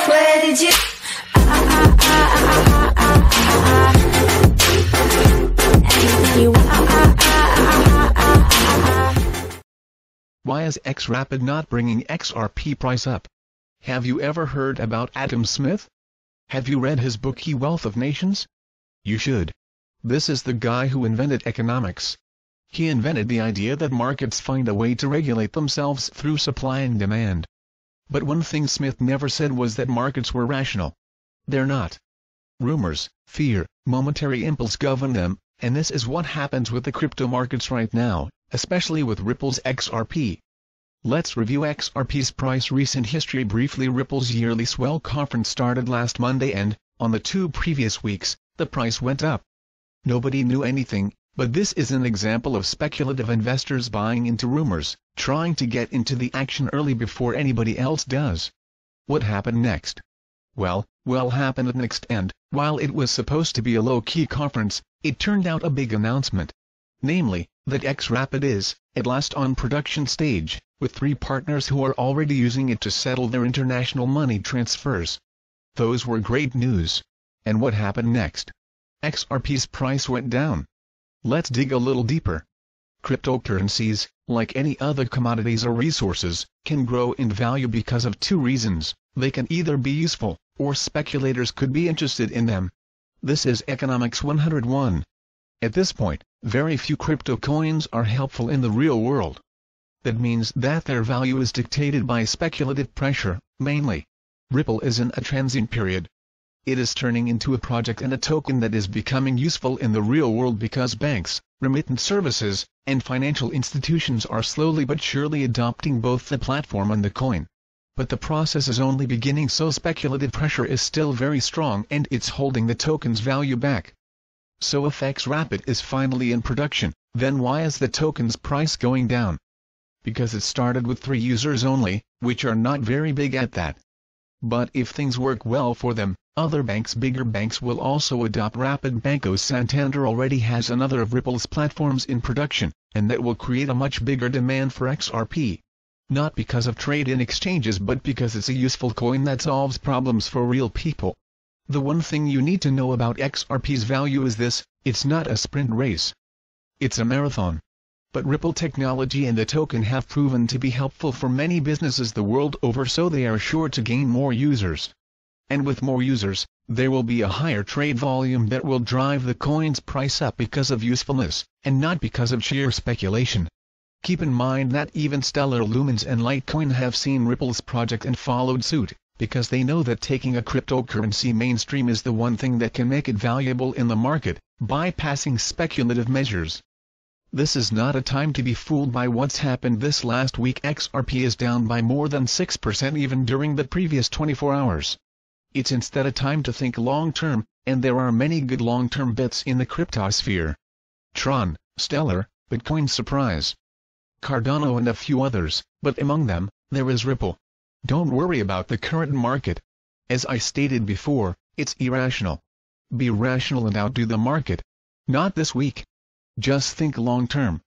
Where did you? Why is xRapid not bringing XRP price up? Have you ever heard about Adam Smith? Have you read his book Wealth of Nations? You should. This is the guy who invented economics. He invented the idea that markets find a way to regulate themselves through supply and demand. But one thing Smith never said was that markets were rational. They're not. Rumors, fear, momentary impulse govern them, and this is what happens with the crypto markets right now, especially with Ripple's XRP. Let's review XRP's price recent history briefly. Ripple's yearly swell conference started last Monday and, on the 2 previous weeks, the price went up. Nobody knew anything, but this is an example of speculative investors buying into rumors, trying to get into the action early before anybody else does. What happened next? Well happened next and, while it was supposed to be a low-key conference, it turned out a big announcement. Namely, that xRapid is, at last on production stage, with 3 partners who are already using it to settle their international money transfers. Those were great news. And what happened next? XRP's price went down. Let's dig a little deeper. Cryptocurrencies, like any other commodities or resources, can grow in value because of 2 reasons. They can either be useful, or speculators could be interested in them. This is Economics 101. At this point, very few crypto coins are helpful in the real world. That means that their value is dictated by speculative pressure, mainly. Ripple is in a transient period. It is turning into a project and a token that is becoming useful in the real world because banks, remittance services, and financial institutions are slowly but surely adopting both the platform and the coin. But the process is only beginning, so speculative pressure is still very strong and it's holding the token's value back. So if xRapid is finally in production, then why is the token's price going down? Because it started with 3 users only, which are not very big at that. But if things work well for them, other bigger banks will also adopt Rapid. Banco Santander already has another of Ripple's platforms in production, and that will create a much bigger demand for XRP. Not because of trade-in exchanges but because it's a useful coin that solves problems for real people. The one thing you need to know about XRP's value is this: it's not a sprint race. It's a marathon. But Ripple technology and the token have proven to be helpful for many businesses the world over, so they are sure to gain more users. And with more users, there will be a higher trade volume that will drive the coin's price up because of usefulness, and not because of sheer speculation. Keep in mind that even Stellar Lumens and Litecoin have seen Ripple's project and followed suit, because they know that taking a cryptocurrency mainstream is the one thing that can make it valuable in the market, bypassing speculative measures. This is not a time to be fooled by what's happened this last week. XRP is down by more than 6% even during the previous 24 hours. It's instead a time to think long-term, and there are many good long-term bets in the cryptosphere. Tron, Stellar, Bitcoin Surprise, Cardano and a few others, but among them, there is Ripple. Don't worry about the current market. As I stated before, it's irrational. Be rational and outdo the market. Not this week. Just think long-term.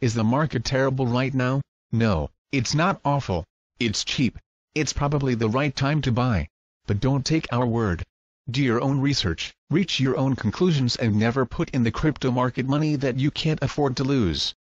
Is the market terrible right now? No, it's not awful. It's cheap. It's probably the right time to buy. But don't take our word. Do your own research, reach your own conclusions, and never put in the crypto market money that you can't afford to lose.